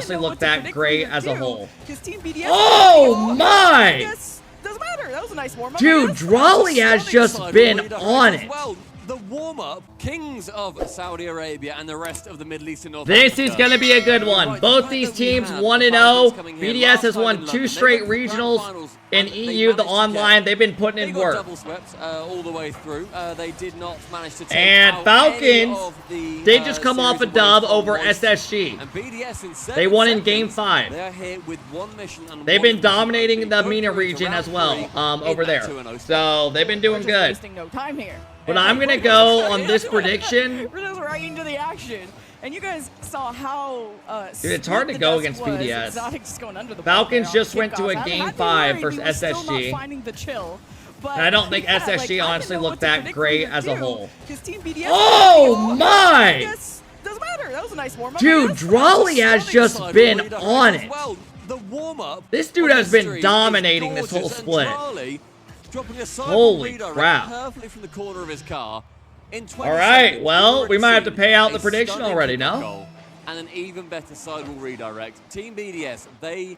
honestly look that great as a whole. BDS Oh my! Doesn't matter. That was a nice warm-up. Dude, Drawley has just been on it. The warm-up, kings of Saudi Arabia and the rest of the Middle East and North This Africa. is going to be a good one. Both these teams 1-0. BDS has won 2 straight regionals in EU, the online. They've been putting in work. Double swept all the way through. They did not manage to take and out Falcons, the, they just come off a dub over SSG. And BDS in they won in Game 5. They're here with one mission and they've been dominating the MENA region as well over there. So they've been doing good. No time here. But I'm going to go on this prediction. Rizzo's right into the action. And you guys saw how dude, it's hard to go against BDS. Falcons just went to a Game 5 versus SSG. And I don't think SSG honestly looked that great as a whole. Oh my! Doesn't matter. That was a nice warm-up. Dude, Drawley has just been on it. This dude has been dominating this whole split. Holy crap. Perfectly from the corner of his car. All right, well, we might have to pay out the prediction already, no? And an even better sidewall redirect. Team BDS, they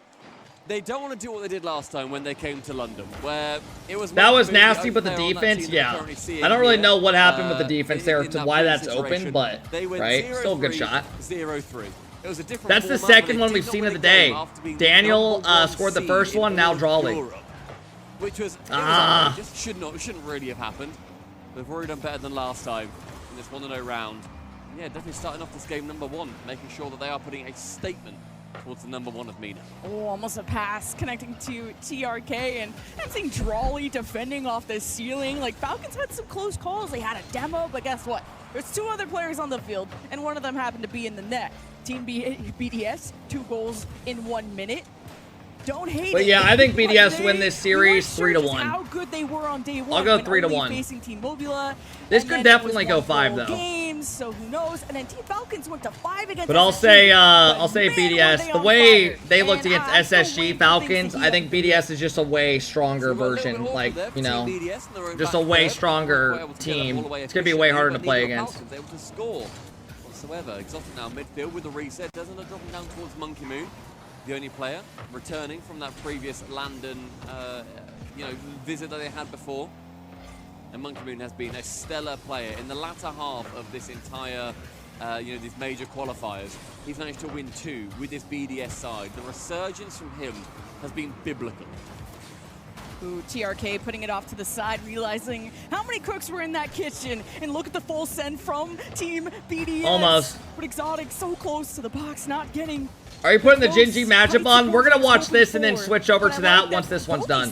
don't want to do what they did last time when they came to London, where it was... That was nasty, but the defense, yeah. I don't really know what happened with the defense there to why that's open, but, right, still a good shot. 0-3. It was a different That's the second one we've seen of the day. Daniel scored the first one, now Drawley. Which was, just shouldn't really have happened. They've already done better than last time in this 1-0 round. Yeah, definitely starting off this game #1, making sure that they are putting a statement towards the #1 of MENA. Oh, almost a pass connecting to TRK, and I'm seeing Drawley defending off the ceiling. Like, Falcons had some close calls. They had a demo, but guess what? There's 2 other players on the field, and one of them happened to be in the net. Team BDS, 2 goals in 1 minute. Don't hate but yeah, I think BDS win this series 3-1. How good they were on day 1. I'll go 3-1. Facing Team Mobula. This could definitely go 5 though. Games, so who knows? And then Team Falcons went to 5 against. But I'll say BDS. The way they looked against SSG Falcons, I think BDS is just a way stronger version. Like, you know, just a way stronger team. It's gonna be way harder to play against. Whatsoever. Exotic now midfield with the reset. Doesn't look dropping down towards Monkey Moon. The only player returning from that previous London, visit that they had before. And Monkey Moon has been a stellar player in the latter half of this entire, these major qualifiers. He's managed to win 2 with this BDS side. The resurgence from him has been biblical. Ooh, TRK putting it off to the side, realizing how many cooks were in that kitchen. And look at the full send from Team BDS. Almost. But Exotic so close to the box, not getting... Are you putting the Gingy matchup on? We're going to watch this and then switch over to that once this one's done.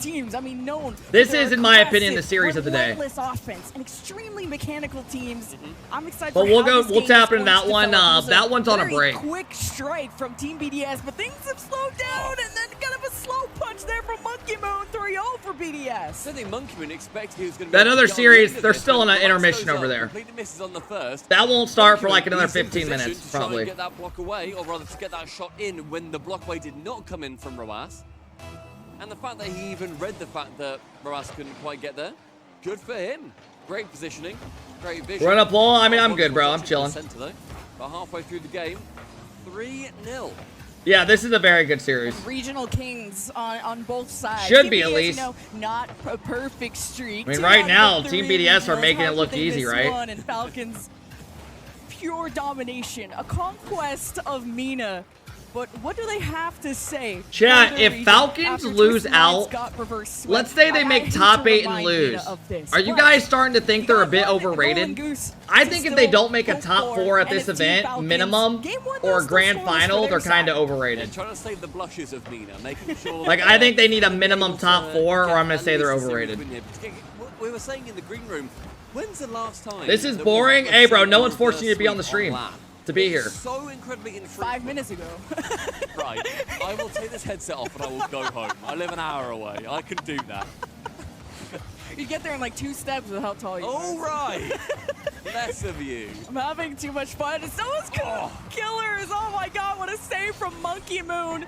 This is, in my opinion, the series of the day. Offense and extremely mechanical teams. I'm excited. But we'll tap into that one. That one's on a break. Quick strike from Team BDS, but things have slowed down, and then kind of a slow punch there from Monkey Moon. 3-0 for BDS. I think Monkey Moon expected he was going to. That other series, they're still in an intermission over there. Misses on the first. That won't start for like another 15 minutes, probably. Get that block away, or rather to get that shot in when the block away did not come in from Roas. And the fact that he even read the fact that Roas couldn't quite get there, good for him. Great positioning, great vision. We're in a pull. I mean, I'm good, bro. I'm chilling. But halfway through the game, 3-0. Yeah, this is a very good series. Regional kings on both sides. Should be, at least. Not a perfect streak. I mean, right now, Team BDS are making it look easy, right? And Falcons, pure domination. A conquest of MENA. But what do they have to say? Chat, if Falcons lose out, let's say they make top 8 and lose. Are you guys starting to think they're a bit overrated? I think if they don't make a top 4 at this event, minimum, or a grand final, they're kind of overrated. Like, I think they need a minimum top 4, or I'm going to say they're overrated. We were saying in the green room, when's the last time? This is boring. Hey, bro, no one's forcing you to be on the stream. To be here. So incredibly infrequent. 5 minutes ago. Right. I will take this headset off and I will go home. I live an hour away. I can do that. You get there in like 2 steps with how tall you are. All right. Less of you. I'm having too much fun. Someone's killers. Oh my god, what a save from Monkey Moon.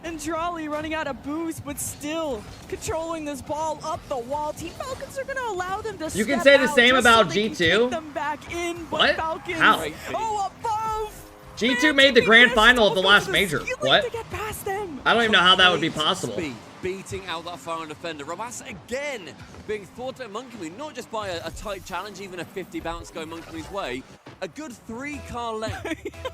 And Drawley running out of boost, but still controlling this ball up the wall. Team Falcons are going to allow them to. You can say the same about G2. Them back in, but what? Falcons, How? oh, above. G2 made the grand final of the last major. What? To get past them. I don't even know how that would be possible. Beating out that foreign defender. Rabas again being thwarted at Monkey Moon, not just by a tight challenge, even a 50 bounce going Monkey Moon's way. A good 3-car length.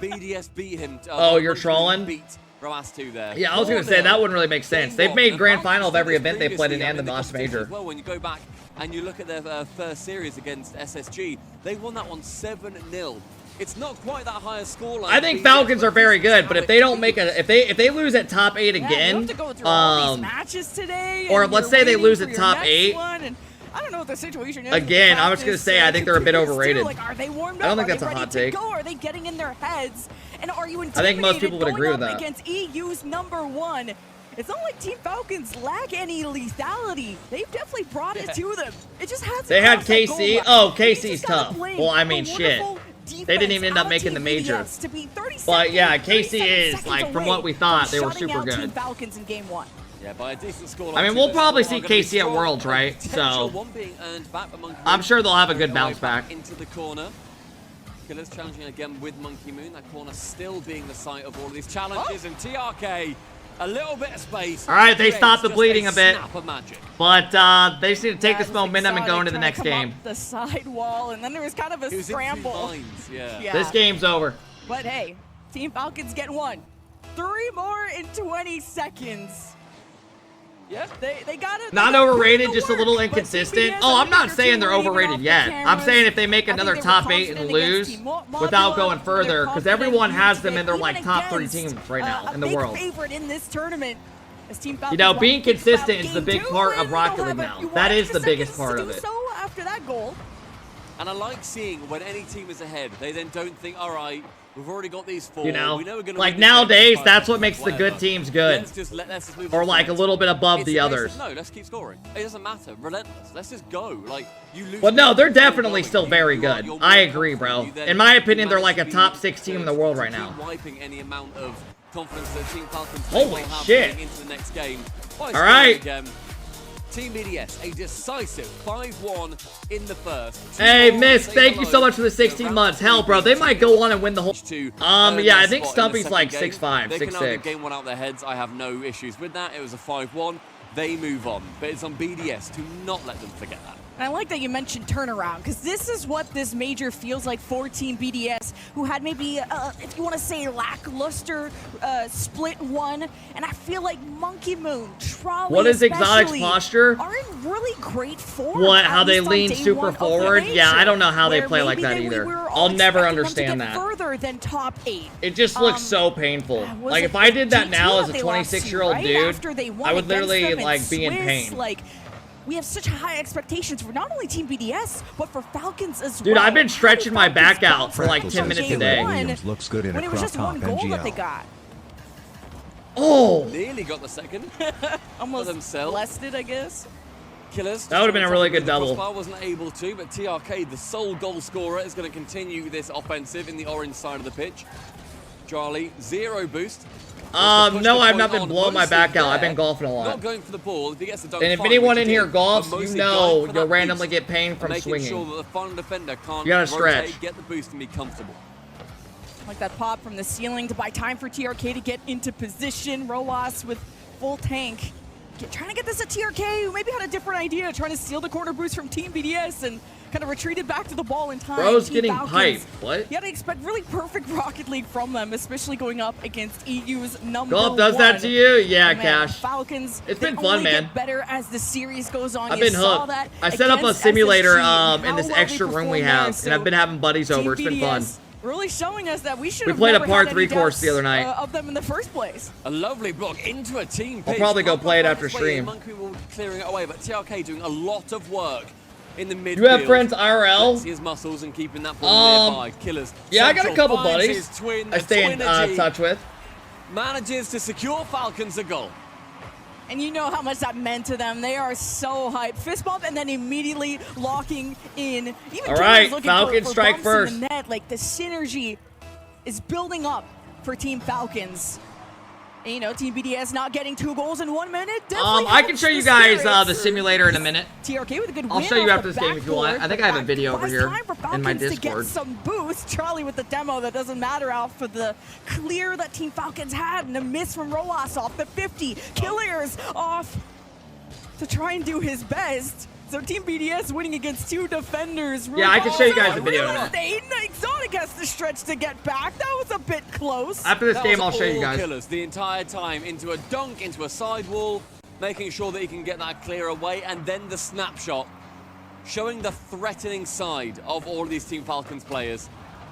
BDS beat him. Oh, you're trolling? Beat Rabas 2 there. Yeah, I was going to say, that wouldn't really make sense. They've made grand final of every event they played in and the last major. Well, when you go back and you look at their first series against SSG, they won that one 7-0. It's not quite that high a scoreline. I think Falcons are very good, but if they don't make a, if they lose at top 8 again, all these matches today, or let's say they lose at top 8. I don't know what the situation is. Again, I was going to say, I think they're a bit overrated. Like, are they warmed up? I don't think that's a hot take. Are they getting in their heads? And are you intimidated? I think most people would agree with that. Against EU's #1. It's not like Team Falcons lack any lethality. They've definitely brought it to them. It just hasn't. They had KC. Oh, KC's tough. Well, I mean, shit. They didn't even end up making the major. But yeah, KC is, like, from what we thought, they were super good. Falcons in game 1. Yeah, by a decent score. I mean, we'll probably see KC at Worlds, right? So I'm sure they'll have a good bounce back. Into the corner. Killers challenging again with Monkey Moon. That corner still being the site of all of these challenges. And TRK, a little bit of space. All right, they stopped the bleeding a bit. But they just need to take this this momentum and go into the next game. The side wall, and then there was kind of a scramble. Yeah. This game's over. But hey, Team Falcons get 1. 3 more in 20 seconds. Yep, they got it. Not overrated, just a little inconsistent. Oh, I'm not saying they're overrated yet. I'm saying if they make another top 8 and lose without going further, because everyone has them in their like top 3 teams right now in the world. Favorite in this tournament. You know, being consistent is the big part of Rocket League now. That is the biggest part of it. So after that goal. And I like seeing when any team is ahead, they then don't think, all right, we've already got these 4. You know, we know we're gonna like nowadays, that's what makes the good teams good. Let's just move or like a little bit above the others. No, let's keep scoring. It doesn't matter. Relentless. Let's just go. Like, you lose. Well, no, they're definitely still very good. I agree, bro. In my opinion, they're like a top 6 team in the world right now. Wiping any amount of confidence that Team Falcons Holy shit. Into the next game. All right. Team BDS, a decisive 5-1 in the first. Hey, Miss, thank you so much for the 16 months. Hell, bro, they might go on and win the whole... yeah, I think Stumpy's like 6'5", 6'6". They can either game 1 out their heads. I have no issues with that. It was a 5-1. They move on. But it's on BDS to not let them forget that. And I like that you mentioned turnaround, because this is what this major feels like for Team BDS, who had maybe, if you want to say, lackluster split 1. And I feel like Monkey Moon, Trolley, what is Exotic's posture? Are in really great form. What, how they lean super forward? Yeah, I don't know how they play like that either. I'll never understand that. Further than top 8. It just looks so painful. Like, if I did that now as a 26-year-old dude, I would literally, like, be in pain. Like, we have such high expectations for not only Team BDS, but for Falcons as well. Dude, I've been stretching my back out for like 10 minutes a day. Looks good in when a it was just 1 goal that they got. Oh! Nearly got the second. Almost themselves. blessed it, I guess. Killers. That would have been a really good double. Crossbar wasn't able to, but TRK, the sole goal scorer, is going to continue this offensive in the orange side of the pitch. Charlie, 0 boost. No, I've not been blowing my back out. I've been golfing a lot. Not going for the ball. If he gets the dunk, and if anyone in here golfs, you know you'll randomly get pain from swinging. Sure that the final defender can't you gotta stretch. Rotate, get the boost, and be comfortable. Like that pop from the ceiling to buy time for TRK to get into position. Roas with full tank. Trying to get this at TRK, who maybe had a different idea, trying to steal the corner boost from Team BDS and kind of retreated back to the ball in time. Bro's getting piped. What? You had to expect really perfect Rocket League from them, especially going up against EU's #1. Golf does that to you? Yeah, Cash. Falcons, it's been fun, man. Get better as the series goes on. I've been hooked. I set up a simulator in this extra room we have, and I've been having buddies over. It's been fun. Really showing us that we should have played a par 3 course the other night of them in the first place. A lovely block into a team pitch. I'll probably go play it after stream. Monkey will clearing it away, but TRK doing a lot of work in the midfield. You have friends IRL? See his muscles and keeping that ball nearby. Killers. Yeah, I got a couple buddies I stay in touch with. Manages to secure Falcons a goal. And you know how much that meant to them. They are so hyped. Fist bump and then immediately locking in. Even all right, Falcons strike first. In the net. Like the synergy is building up for Team Falcons. And, you know, Team BDS not getting 2 goals in 1 minute. I can show you guys the simulator in a minute. TRK with a good win. I'll show you after this game if you want. I think I have a video over here in my Discord. To get some boost. Charlie with the demo that doesn't matter out for the clear that Team Falcons had, and a miss from Roas off the 50. Killers off to try and do his best. So Team BDS winning against 2 defenders. Yeah, I can show you guys the video in a minute. Exotic has to stretch to get back. That was a bit close. After this game, I'll show you guys. Killers the entire time into a dunk, into a sidewall, making sure that he can get that clear away, and then the snapshot, showing the threatening side of all of these Team Falcons players.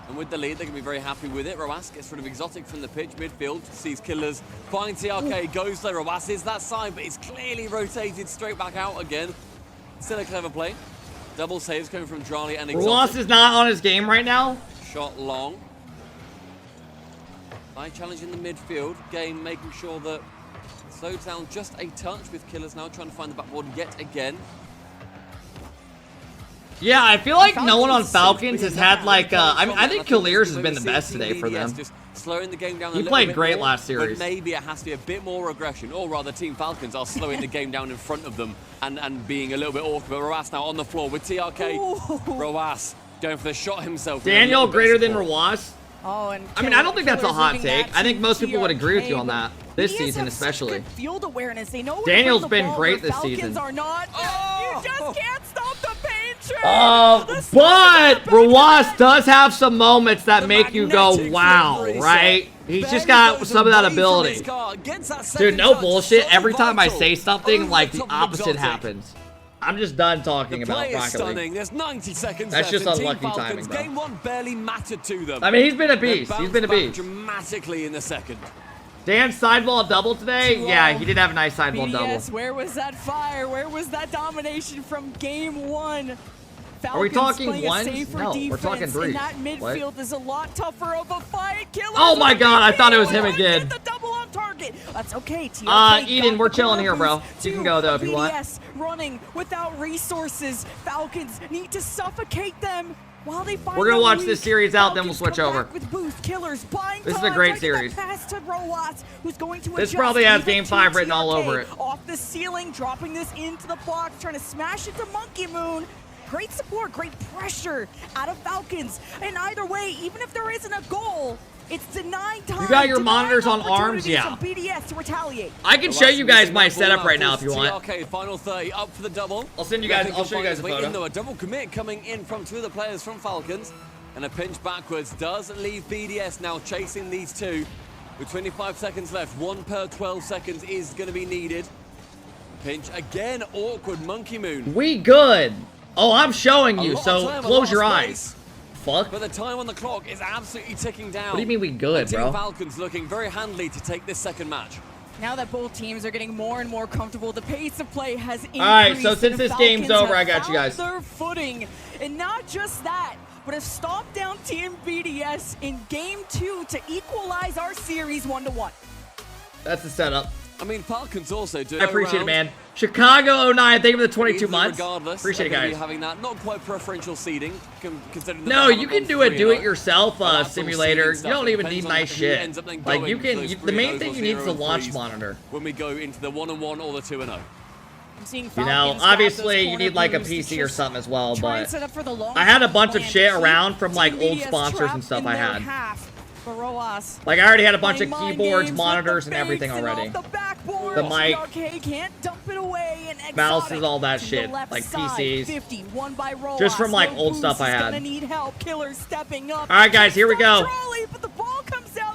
And with the lead, they can be very happy with it. Roas gets rid of Exotic from the pitch, midfield, sees Killers, finds TRK, goes there. Roas is that side, but it's clearly rotated straight back out again. Still a clever play. Double saves coming from Drali and Exotic. Roas is not on his game right now. Shot long. High challenge in the midfield. Game making sure that slows down just a touch, with Killers now trying to find the backboard yet again. Yeah, I feel like no one on Falcons has had like, I think Killers has been the best today for them. Just slowing the game down he played great last series. But maybe it has to be a bit more aggression, or rather Team Falcons are slowing the game down in front of them and being a little bit awkward. But Roas now on the floor with TRK. Ooh. Roas going for the shot himself. Daniel greater than Roas. Oh, and I mean, I don't think that's a hot take. I think most people would agree with you on that. This season, especially. Field awareness. They know Daniel's been great this season. Are not. You just can't stop the pain train. But Roas does have some moments that make you go, wow, right? He's just got some of that ability. Dude, no bullshit. Every time I say something, like the opposite happens. I'm just done talking about RocketLeague. There's 90 seconds That's just unlucky Falcons, timing, though. Game 1 barely mattered to them. I mean, he's been a beast. He's been a beast. Dramatically in the second. Dan's sideball double today? Yeah, he did have a nice sideball double. Where was that fire? Where was that domination from game 1? Falcons are we talking one? No, we're talking 3. And that midfield is a lot tougher of a fight. Killers oh my god, I thought it was him again. The double on target. That's okay. TRK Eden, we're chilling here, bro. You can go though if you want. BDS running without resources. Falcons need to suffocate them. While they find we're gonna watch weak, this series out, then we'll switch over. With boost. Killers buying this time, is a great series. Pass to Roas, who's going to this probably has Game 5 written all over it. Off the ceiling, dropping this into the box, trying to smash it to Monkey Moon. Great support, great pressure out of Falcons. And either way, even if there isn't a goal, it's denying time. You got your monitors on arms? Yeah. BDS to retaliate. I can show you guys my setup right now if you want. Okay, final 30 up for the double. I'll send you guys. I'll show you guys a photo. A double commit coming in from 2 of the players from Falcons, and a pinch backwards does leave BDS now chasing these 2 with 25 seconds left. 1 per 12 seconds is going to be needed. Pinch again, awkward Monkey Moon. We good. Oh, I'm showing you, so close your eyes. Fuck. But the time on the clock is absolutely ticking down. What do you mean we good, bro? Team Falcons looking very handily to take this second match. Now that both teams are getting more and more comfortable, the pace of play has increased. All right, so since this game's over, I got you guys. Their footing, and not just that, but have stomped down Team BDS in Game 2 to equalize our series 1-1. That's the setup. I mean, Falcons also do. I appreciate it, man. Chicago 09, thank you for the 22 months. Appreciate it, guys. Having that not quite preferential seeding, considering no, you can do a do-it-yourself simulator. You don't even need nice shit. Like you can. The main thing you need is a launch monitor. When we go into the 1-1 or the 2-0. You know, obviously you need like a PC or something as well, but I had a bunch of shit around from like old sponsors and stuff I had. Like I already had a bunch of keyboards, monitors, and everything already. The mic, mouses, all that shit, like PCs. Just from like old stuff I had. Alright guys, here we go.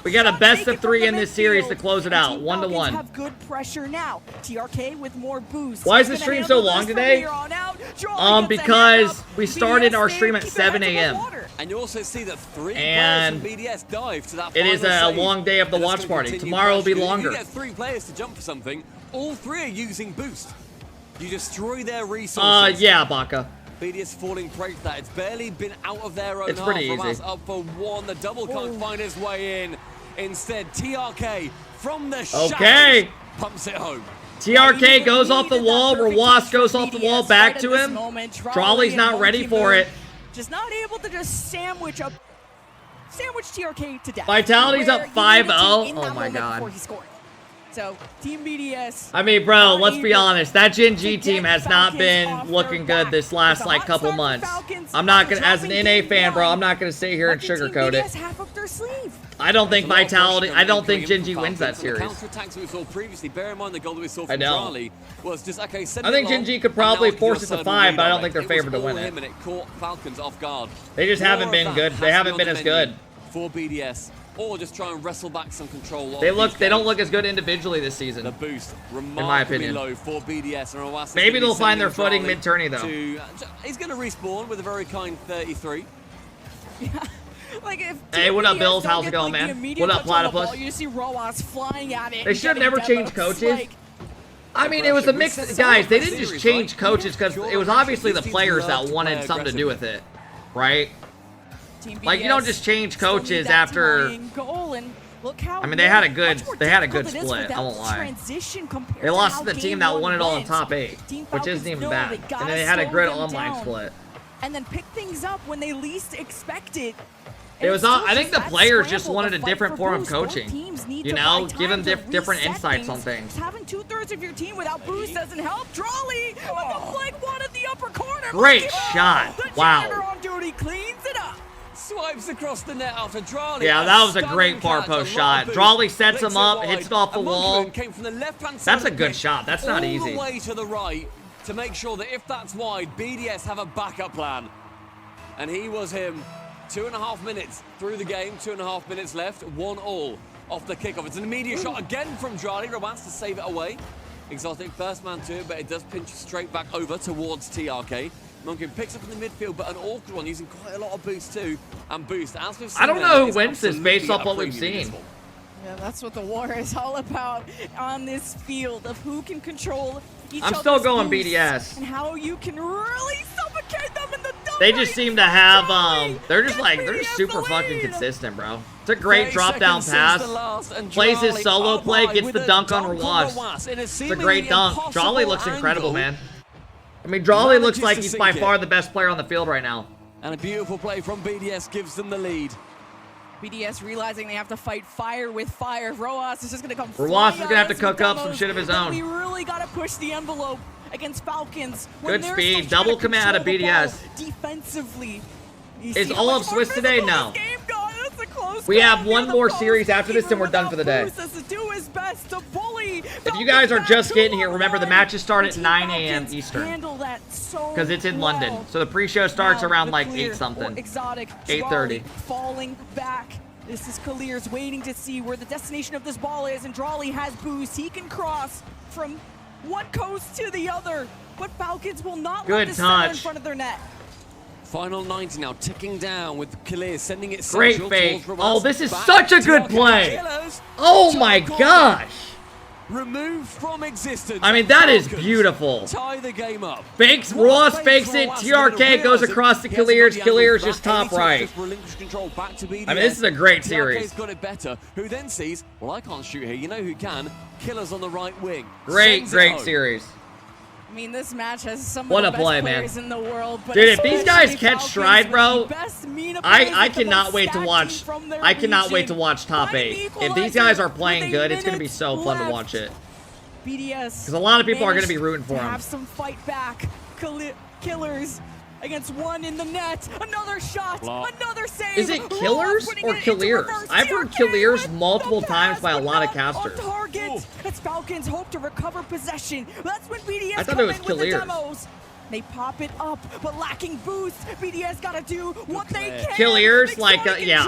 We got a best of 3 in this series to close it out. 1-1. Have good pressure now. TRK with more boost. Why is the stream so long today? Because we started our stream at 7 a.m. And you also see that 3 and players from BDS dive to that it is a save. long day of the watch party. Tomorrow will be longer. You get 3 players to jump for something. All 3 are using boost. You destroy their resources. Yeah, Baka. BDS falling prey to that. It's barely been out of their own It's pretty easy. Up for 1. The double can't find his way in. Instead, TRK from the shadows pumps it home. TRK goes off the wall. Roas goes off the wall back to him. Trolley's not ready for it. Just not able to just sandwich TRK to death. Vitality's up 5-0. Oh my god. So Team BDS. I mean, bro, let's be honest. That Gen G team has not been looking good this last like couple months. I'm not gonna, as an NA fan, bro, I'm not gonna sit here and sugarcoat it. I don't think Vitality. I don't think Gen G wins that series. I don't. I think Gen G could probably force it to 5, but I don't think they're favored to win it. They just haven't been good. They haven't been as good. For BDS, or just try and wrestle back some control. They don't look as good individually this season. The boost, in my opinion, low for BDS. And maybe they'll find their footing mid-tourney though. He's going to respawn with a very kind 33. Yeah. Like if hey, what up, Bills? How's it going, man? What up, Platypus? You see Roas flying at it. They should have never changed coaches. I mean, it was a mix. Guys, they didn't just change coaches because it was obviously the players that wanted something to do with it, right? Like, you don't just change coaches after. I mean, they had a good split. I won't lie. They lost to the team that won it all in top 8, which isn't even bad. And then they had a good online split. And then pick things up when they least expect it. It was all, I think the players just wanted a different form of coaching. You know, give them different insights on things. Having 2/3 of your team without boost doesn't help. Drawley with the flank one at the upper corner. Great shot. Wow. On duty cleans it up. Swipes across the net after Drawley. Yeah, that was a great far post shot. Drawley sets him up, hits it off the wall. That's a good shot. That's not easy. All the way to the right to make sure that if that's wide, BDS have a backup plan. And he was him. 2.5 minutes through the game, 2.5 minutes left, 1-all off the kickoff. It's an immediate shot again from Drawley. Roman's to save it away. Exotic first man to it, but it does pinch straight back over towards TRK. Munkin picks up in the midfield, but an awkward one, using quite a lot of boost too. And boost, as we've seen, I don't know who wins this based off what we've seen. Yeah, that's what the war is all about on this field, of who can control each I'm still going boosts BDS. and how you can really suffocate them in the double. They just seem to have, they're just super fucking consistent, bro. It's a great drop down pass. Plays his solo play, gets the dunk on Rawas. It's a great dunk. Drawley looks incredible, man. I mean, Drawley looks like he's by far the best player on the field right now. And a beautiful play from BDS gives them the lead. BDS realizing they have to fight fire with fire. Roas is just going to come. Rawas is going to have to cook up some shit of his own. We really got to push the envelope against Falcons. Good speed. Double commit out of BDS. Defensively. Is all of Swiss today? No. We have one more series after this and we're done for the day. If you guys are just getting here, remember the matches start at 9 a.m. Eastern. Because it's in London. So the pre-show starts around like 8 something. 8:30. Falling back. This is Kalir's waiting to see where the destination of this ball is, and Drawley has boost. He can cross from one coast to the other, but Falcons will not let this center in front of their net. Final 90 now, ticking down with Kalir sending it great fake. Oh, this is such a good play. Oh my gosh. Removed from existence. I mean, that is beautiful. Tie the game up. Fakes, Ross fakes it. TRK goes across to Kalir's. Kalir's just top right. I mean, this is a great series. Got it better. Who then sees, well, I can't shoot here. You know who can? Killer's on the right wing. Great series. I mean, this match has some of the best players in the world. But dude, if these guys catch stride, bro, I cannot wait to watch. I cannot wait to watch top 8. If these guys are playing good, it's gonna be so fun to watch it. BDS, because a lot of people are gonna be rooting for them. Have some fight back. Killers against one in the net. Another shot. Another save. Is it Killers or Killiers? I've heard Killiers multiple times by a lot of casters. As Falcons hope to recover possession. That's when BDS I thought it was Killiers. They pop it up, but lacking boost. BDS gotta do what they can. Killiers, like, yeah.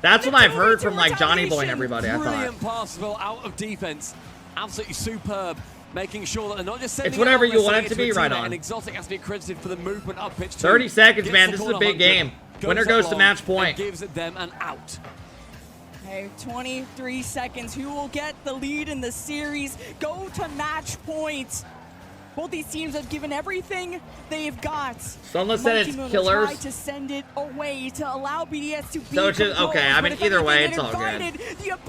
That's what I've heard from, like, Johnny Boy and everybody, I thought. Brilliant passable out of defense. Absolutely superb. Making sure that they're not just sending it's whatever you want it to be, right on. And Exotic has to be credited for the movement up pitch. 30 seconds, man. This is a big game. Winner goes to match point. Gives them an out. Okay, 23 seconds. Who will get the lead in the series? Go to match point. Both these teams have given everything they've got. Someone said it's Killers. Tried to send it away to allow BDS to be so it's just, okay, I mean, either way, it's all good.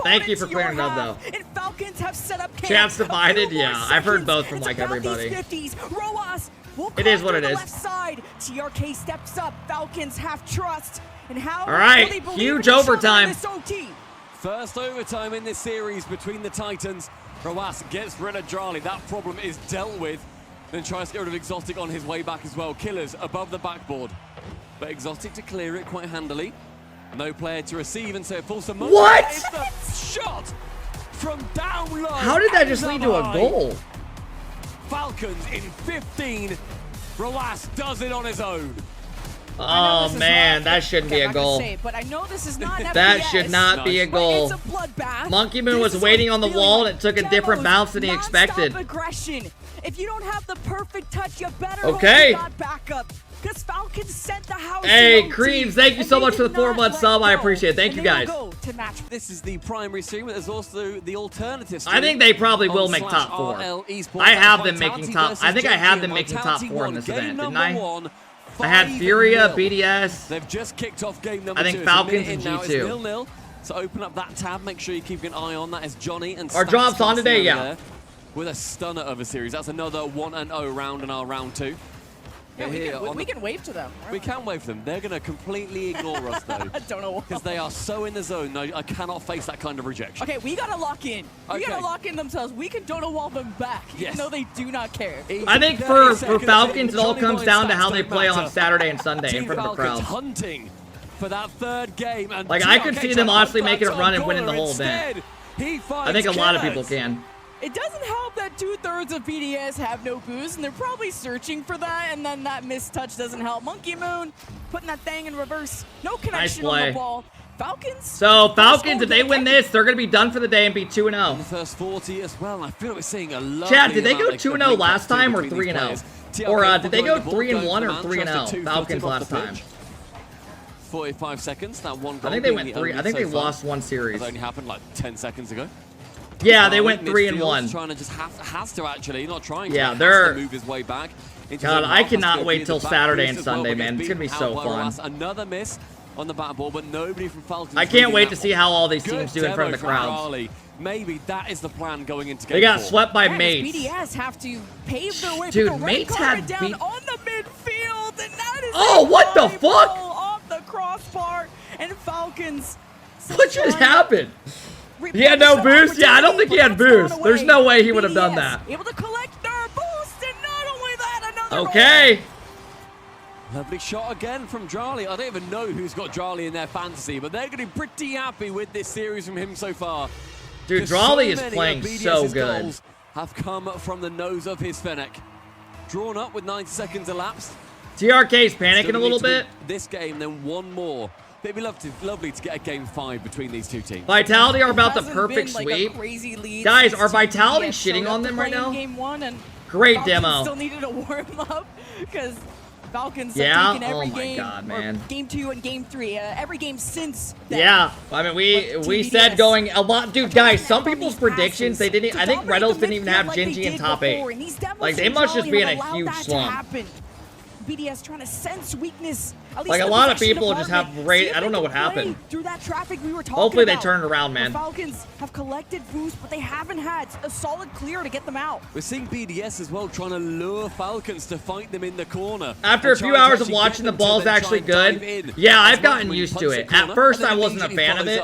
Thank you for clearing it up, though. And Falcons have set up Chance divided? Yeah, I've heard both from, like, everybody. It is what it is. TRK steps up. Falcons have trust. And how all right, huge overtime. First overtime in this series between the Titans. Rawas gets rid of Drali. That problem is dealt with. Then tries to get rid of Exotic on his way back as well. Killers above the backboard. But Exotic to clear it quite handily. No player to receive, and so it falls to Monkey. What? It's the shot from down low. How did that just lead to a goal? Falcons in 15. Rawas does it on his own. Oh man, that shouldn't be a goal. But I know this is not an That FPS, should not be a goal. It's a bloodbath. Monkey Moon was waiting on the wall and it took a different bounce than he expected. Aggression. If you don't have the perfect touch, you better okay. hope you got backup. Because Falcons sent the house. Hey, Creams, thank you so much for the 4-month sub. I appreciate it. Thank you guys. This is the primary stream, but there's also the alternative stream. I think they probably will make top 4. I have them making top. I think I have them making top 4 in this event, didn't I? I had Furia, BDS. They've just kicked off game number 2. I think Falcons and G2. 0-0. So open up that tab. Make sure you keep an eye on that. As Johnny and our drops on today, yeah. With a stunner of a series. That's another 1-0 round in our round 2. Yeah, we can wave to them. We can wave to them. They're going to completely ignore us, though. I don't know why. Because they are so in the zone. No, I cannot face that kind of rejection. Okay, we got to lock in. We got to lock in themselves. We can Dota wall them back, even though they do not care. I think for Falcons, it all comes down to how they play on Saturday and Sunday in front of the crowd. Hunting for that third game. And like, I could see them honestly making a run and winning the whole event. I think a lot of people can. It doesn't help that 2/3 of BDS have no boost, and they're probably searching for that, and then that missed touch doesn't help. Monkey Moon putting that thing in reverse. No connection on the ball. Falcons. So, Falcons, if they win this, they're going to be done for the day and be 2-0. The first 40 as well. I feel like we're seeing a lot. Chad, did they go 2-0 last time or 3-0? Or did they go 3-1 or 3-0? Falcons last time. 45 seconds. That one goal. I think they went 3. I think they lost one series. That only happened like 10 seconds ago. Yeah, they went 3-1. Trying to just has to actually, not trying to. Yeah, they're move his way back. God, I cannot wait till Saturday and Sunday, man. It's gonna be so fun. Another miss on the bat ball, but nobody from Falcons. I can't wait to see how all these teams do in front of the crowds. Maybe that is the plan going into game. They got swept by Mates. BDS have to pave their way. Dude, Mates had down on the midfield, and that is what the fuck? Off the crossbar, and Falcons. What just happened? He had no boost? Yeah, I don't think he had boost. There's no way he would have done that. Able to collect their boost, and not only that, another okay. Lovely shot again from Drali. I don't even know who's got Drali in their fantasy, but they're going to be pretty happy with this series from him so far. Dude, Drali is playing so good. Goals have come from the nose of his Fennec. Drawn up with 90 seconds elapsed. TRK's panicking a little bit. This game, then one more. It'd be lovely to get a game 5 between these two teams. Vitality are about the perfect sweep. Guys, are Vitality shitting on them right now? Game 1 and great demo. Still needed a warm up because Falcons have taken every oh my game, God, man. Game 2 and Game 3, every game since. Yeah, I mean we said going a lot, dude. Guys, some people's predictions they didn't. I think Red Elves didn't even have Genji in top 8. Like they must just be in a huge slump. BDS trying to sense weakness. Like a lot of people just have great. I don't know what happened. Through that traffic we were talking Hopefully they about. turned around, man. The Falcons have collected boosts, but they haven't had a solid clear to get them out. We're seeing BDS as well trying to lure Falcons to fight them in the corner. After a few hours of watching, the ball's actually good. Yeah, I've gotten used to it. At first, I wasn't a fan of it,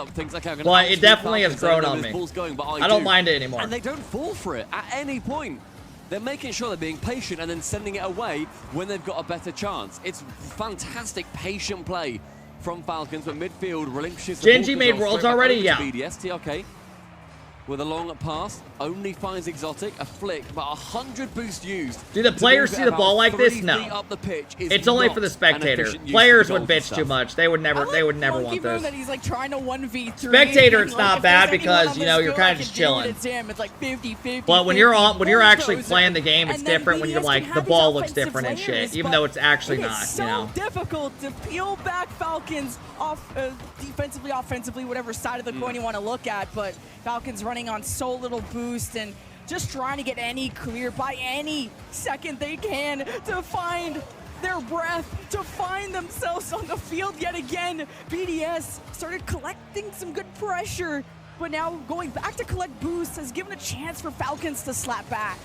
but it definitely has grown on me. I don't mind it anymore. And they don't fall for it at any point. They're making sure they're being patient and then sending it away when they've got a better chance. It's fantastic patient play from Falcons, but midfield relinquishes the Genji made Worlds already, yeah. BDS, TRK with a long pass, only finds Exotic, a flick, but 100 boost used. Do the players see the ball like this? No. It's only for the spectator. Players would bitch too much. They would never want this. That he's like trying to 1v3. Spectator, it's not bad because, you know, you're kind of just chilling. It's like 50-50. But when you're actually playing the game, it's different when you're like, the ball looks different and shit, even though it's actually not, you know. It's so difficult to peel back Falcons off defensively, offensively, whatever side of the coin you want to look at, but Falcons running on so little boost and just trying to get any clear by any second they can to find their breath, to find themselves on the field yet again. BDS started collecting some good pressure, but now going back to collect boosts has given a chance for Falcons to slap back.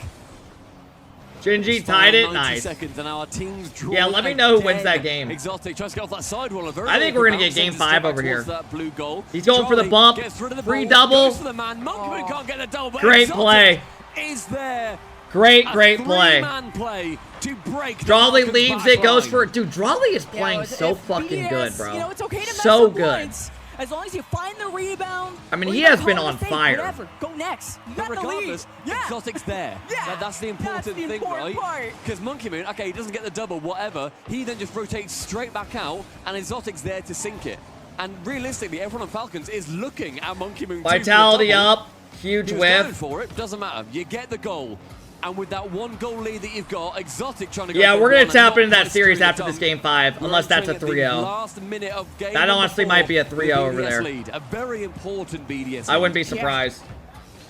Shinji tied it. Nice. Seconds and our team's yeah, let me know who wins that game. Exotic tries to get off that sidewall. I think we're going to get game 5 over here. Blue goal. He's going for the bump. Free double. Can't get a double, great play. Is there great play. Play to break. Drawley leaves it, goes for it. Dude, Drawley is playing so fucking good, bro. You know, it's okay to so good. Points. As long as you find the rebound. I mean, he has been on fire. Whatever. Go next. You got the lead. Yeah. Exotic's there. Yeah. That's the important thing, right? Because Monkey Moon, okay, he doesn't get the double, whatever. He then just rotates straight back out, and Exotic's there to sink it. And realistically, everyone on Falcons is looking at Monkey Moon. Vitality up. Huge whiff. Going for it. Doesn't matter. You get the goal. And with that 1 goal lead that you've got, Exotic trying to go. Yeah, we're going to tap into that series after this game 5, unless that's a 3-0. That honestly might be a 3-0 over there. A very important BDS. I wouldn't be surprised.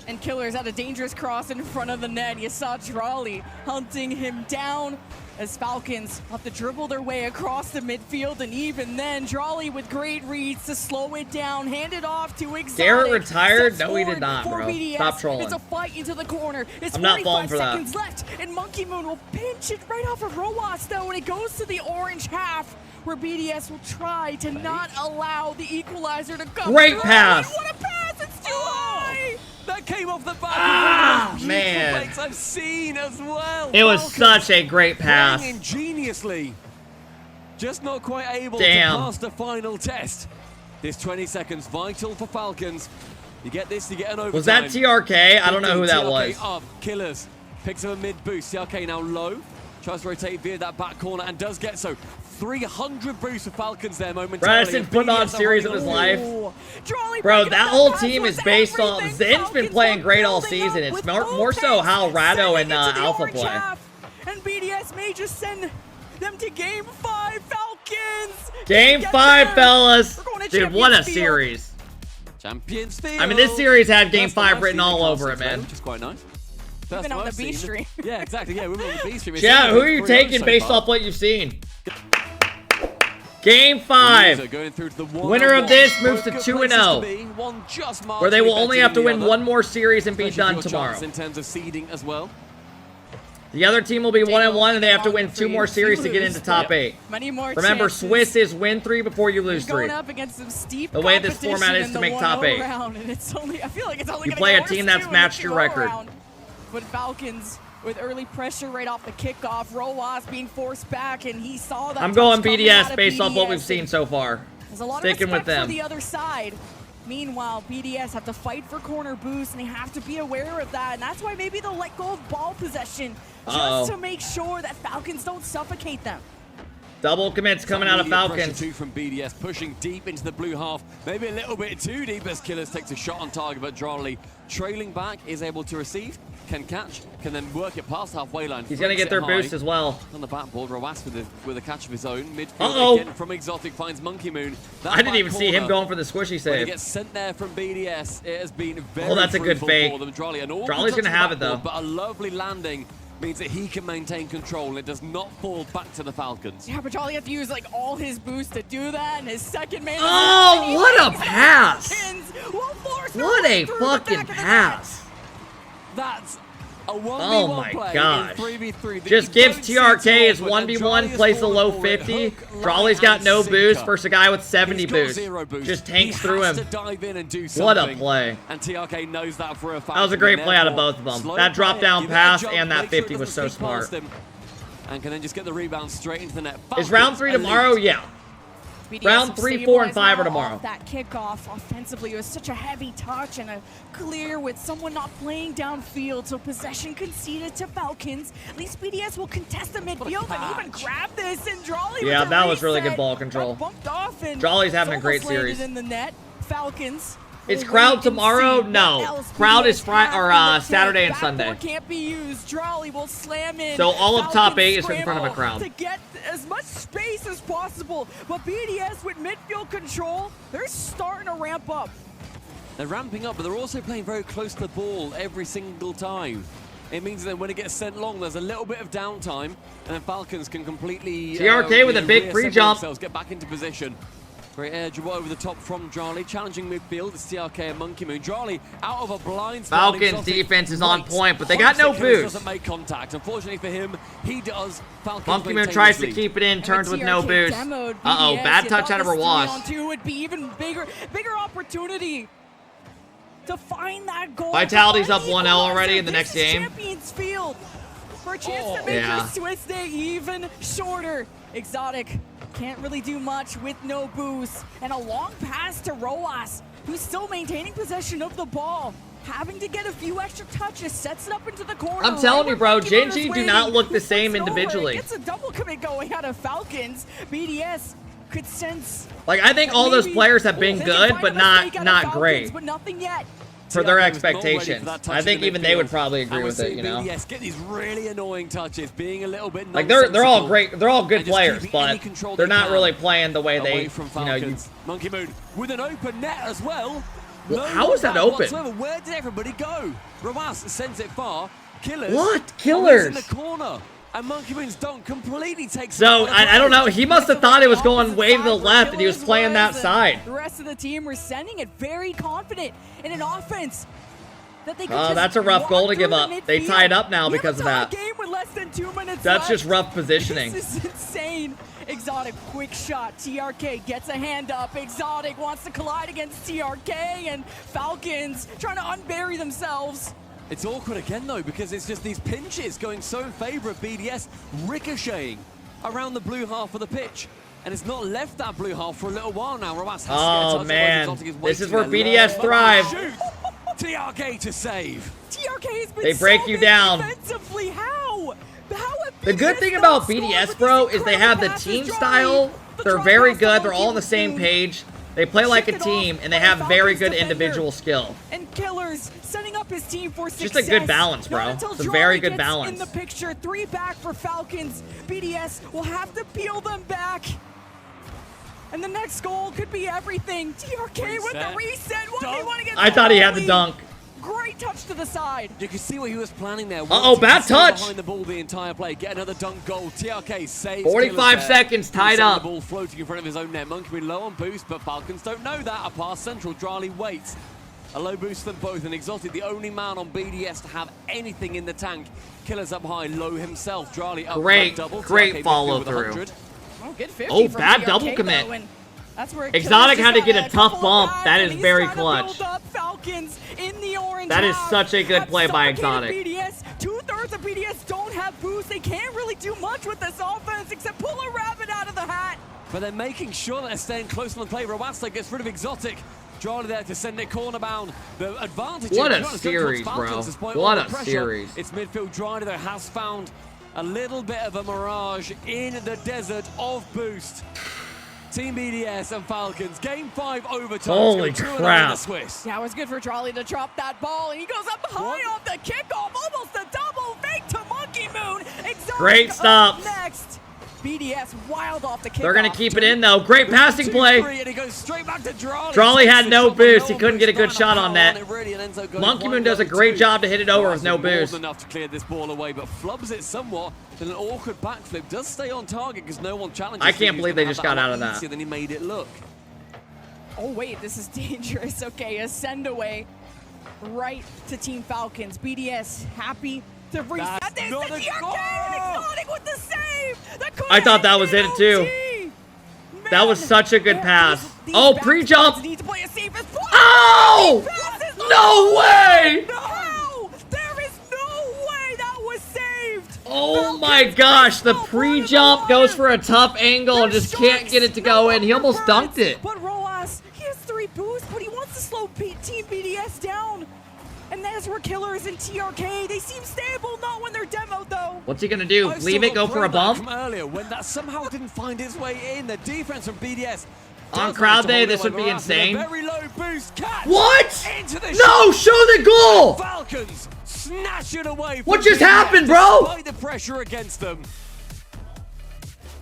And Killer's had a dangerous cross in front of the net. You saw Drawley hunting him down as Falcons have to dribble their way across the midfield. And even then, Drawley with great reads to slow it down, hand it off to Exotic. Garrett retired? No, he did not, bro. BDS. Stop trolling. It's a fight into the corner. It's I'm not falling for that. 45 seconds left, and Monkey Moon will pinch it right off of Rowas, though, and it goes to the orange half, where BDS will try to not allow the equalizer to come. Great pass. What a pass! It's too high! That came off the back. Man. I've seen as well. It was such a great pass. Ingeniously. Just not quite able to pass the final test. This 20 seconds vital for Falcons. You get this, you get an overtime. Was that TRK? I don't know who that was. Up. Killers picks up a mid boost. TRK now low. Tries to rotate via that back corner and does get so. 300 boost for Falcons there momentarily. Bradison's putting on series of his life. Bro, that whole team is based on... Zen's been playing great all season. It's more so how Rado and Alpha play. And BDS may just send them to game 5, Falcons. Game 5, fellas. Dude, what a series. Champions Field. I mean, this series had game 5 written all over it, man. Which is quite nice. We've been on the B stream. Yeah, exactly. Yeah, we've been on the B stream. Yeah, who are you taking based off what you've seen? Game 5. Winner of this moves to 2-0, where they will only have to win 1 more series and be done tomorrow. In terms of seeding as well. The other team will be 1-1, and they have to win 2 more series to get into top 8. Remember, Swiss is win 3 before you lose 3. The way this format is to make top 8. You play a team that's matched your record. But Falcons with early pressure right off the kickoff. Rowas being forced back, and he saw that. I'm going BDS based off what we've seen so far. There's a lot Sticking of with them. For the other side. Meanwhile, BDS have to fight for corner boost, and they have to be aware of that. And that's why maybe they'll let go of ball possession, just to make sure that Falcons don't suffocate them. Double commits coming out of Falcons. Two from BDS, pushing deep into the blue half. Maybe a little bit too deep as Killers takes a shot on target, but Drawley trailing back is able to receive, can catch, can then work it past halfway line. He's going to get their boost as well. On the backboard, Rowas with a catch of his own. Midfield again from Exotic finds Monkey Moon. I didn't even see him going for the squishy save. When he gets sent there from BDS, it has been very that's a good fake. Drawley's going to have it though. But a lovely landing means that he can maintain control and it does not fall back to the Falcons. Yeah, but Drawley has to use like all his boost to do that, and his second man. Oh, what a pass! What a fucking pass! That's a 1v1 oh my play gosh. in 3v3 just gives TRK his 1v1, plays the low 50. Drawley's got no boost versus a guy with 70 boost. Just tanks through him. What a play. And TRK knows that for a fact. That was a great play out of both of them. That drop down pass and that 50 was so smart. And can then just get the rebound straight into the net. Is round 3 tomorrow? Yeah. Round 3, 4, and 5 are tomorrow. That kickoff offensively was such a heavy touch and a clear with someone not playing downfield, so possession conceded to Falcons. At least BDS will contest the midfield and even grab this, and Drawley. Yeah, that was really good ball control. Drawley's having a great series. In the net. Falcons. Is crowd tomorrow? No. Crowd is Saturday and Sunday. Can't be used. Drawley will slam in. So all of top 8 is in front of a crowd. To get as much space as possible, but BDS with midfield control, they're starting to ramp up. They're ramping up, but they're also playing very close to the ball every single time. It means that when it gets sent long, there's a little bit of downtime, and then Falcons can completely TRK with a big free jump. Get back into position. Great air dribble over the top from Jarly, challenging midfield. It's TRK and Monkey Moon. Jarly out of a blind spot. Falcons defense is on point, but they got no boost. Doesn't make contact. Unfortunately for him, he does. Falcons Monkey Moon tries to keep it in, turns with no boost. Uh-oh, bad touch out of her wash. Would be even bigger opportunity to find that goal. Vitality's up 1-0 already in the next game. Champions Field for a chance to make her Swiss day even shorter. Exotic can't really do much with no boost. And a long pass to Roas, who's still maintaining possession of the ball. Having to get a few extra touches, sets it up into the corner. I'm telling you, bro, Genji do not look the same individually. Gets a double commit going out of Falcons. BDS could sense. Like, I think all those players have been good, but not great. But nothing yet. For their expectations. I think even they would probably agree with it, you know. BDS get these really annoying touches, being a little bit like they're all great, they're all good players, but they're not really playing the way they, you know. Monkey Moon with an open net as well. Well, how is that open? Whatsoever. Where did everybody go? Roas sends it far. Killers. What? Killers? In the corner. And Monkey Moon's dunk completely takes. So I don't know. He must have thought it was going way to the left, and he was playing that side. The rest of the team were sending it very confident in an offense that they could just that's a rough goal to give up. They tie it up now because of that. Game with less than 2 minutes That's left. just rough positioning. This is insane. Exotic, quick shot. TRK gets a hand up. Exotic wants to collide against TRK, and Falcons trying to unbury themselves. It's awkward again, though, because it's just these pinches going so in favor of BDS, ricocheting around the blue half of the pitch. And it's not left that blue half for a little while now. Romas has to get a man, this is where BDS thrive. TRK to save. TRK has been they break you down. Defensively. How the good thing about BDS, bro, is they have the team style. They're very good. They're all on the same page. They play like a team, and they have very good individual skill. And Killers setting up his team for success. Just a good balance, bro. It's a very good balance. In the picture, 3 back for Falcons. BDS will have to peel them back. And the next goal could be everything. TRK with the reset. I thought he had the dunk. Great touch to the side. You can see what he was planning there. Uh-oh, bad touch. Behind the ball the entire play. Get another dunk goal. TRK saves. 45 seconds tied up. The ball floating in front of his own net. Monkey Moon low on boost, but Falcons don't know that. A pass central. Jarly waits. A low boost for them both. And Exotic, the only man on BDS to have anything in the tank. Killers up high. Low himself. Jarly up great, double. Great follow through. Oh, good 50 oh, bad double commit. That's where Exotic had to get a tough bump. That is very clutch. Falcons in the orange. That is such a good play by Exotic. BDS. 2/3 of BDS don't have boost. They can't really do much with this offense except pull a rabbit out of the hat. But they're making sure that they're staying close on the play. Rawasta gets rid of Exotic. Jarly there to send it corner bound. The advantage. What a series, bro. What a series. It's midfield. Jarly though has found a little bit of a mirage in the desert of boost. Team BDS and Falcons. Game 5 overtime. Holy crap. Yeah, it was good for Charlie to drop that ball. And he goes up high off the kickoff. Almost a double fake to Monkey Moon. Exotic great stop. Next. BDS wild off the kickoff. They're going to keep it in, though. Great passing play. And he goes straight back to Jarly. Jarly had no boost. He couldn't get a good shot on that. Monkey Moon does a great job to hit it over with no boost. Enough to clear this ball away, but flubs it somewhat. Then an awkward backflip does stay on target because no one challenges. I can't believe they just got out of that. Then he made it look. Oh wait, this is dangerous. Okay, a send away right to Team Falcons. BDS happy to reset this. The Exotic with the save. I thought that was it too. Man, that was such a good pass. Oh, pre-jump. Oh! No way! Oh my gosh, the pre-jump goes for a tough angle and just can't get it to go in. He almost dunked it. But Roas, he has 3 boosts, but he wants to slow Team BDS down. And that's where Killers and TRK, they seem stable, not when they're demoed though. What's he gonna do? Leave it, go for a bump? From earlier, when that somehow didn't find its way in, the defense from BDS. On crowd day, this would be insane. Very low boost. What? No, show the goal! Falcons snatch it away. What just happened, bro? Despite the pressure against them.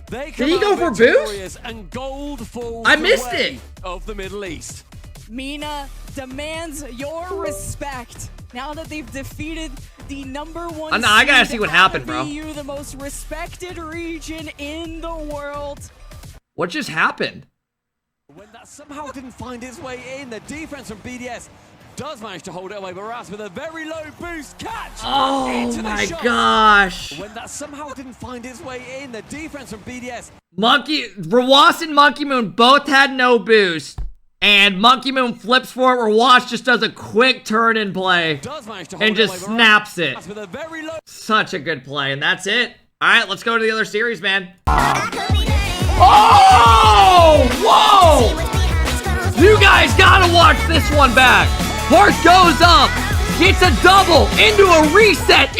Did he go for boost? And gold falls I missed it. Of the Middle East. MENA demands your respect now that they've defeated the #1 I gotta see what happened, bro. You the most respected region in the world. What just happened? When that somehow didn't find its way in, the defense from BDS does manage to hold it away, but Ras with a very low boost catch. Oh my gosh. When that somehow didn't find its way in, the defense from BDS. Rawas and Monkey Moon both had no boost. And Monkey Moon flips for it. Rawas just does a quick turn and play. And just snaps it. Such a good play. And that's it. Alright, let's go to the other series, man. Oh! Whoa! You guys gotta watch this one back. Horse goes up. Gets a double into a reset.